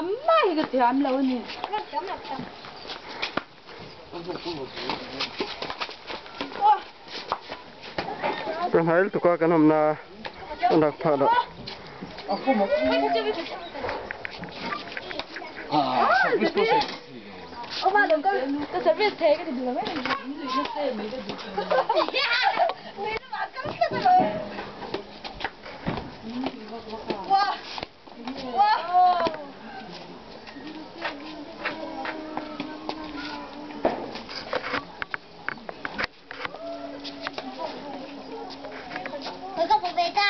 엄마 이거 대암 나오네. Kan hail tukar kan hamna anak pada. Aku mau. Service process. 엄마 너 서비스 되게 들어가. 와. 와. 이거 보배다.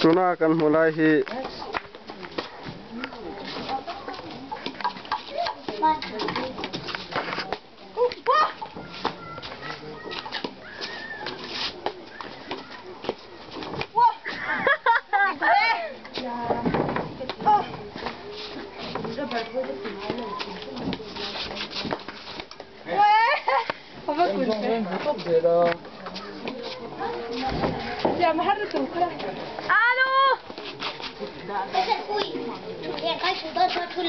Tuna akan mulai Ya me harro tu cara. ¡Aló! Es el cuy. Y acá hay dos otros.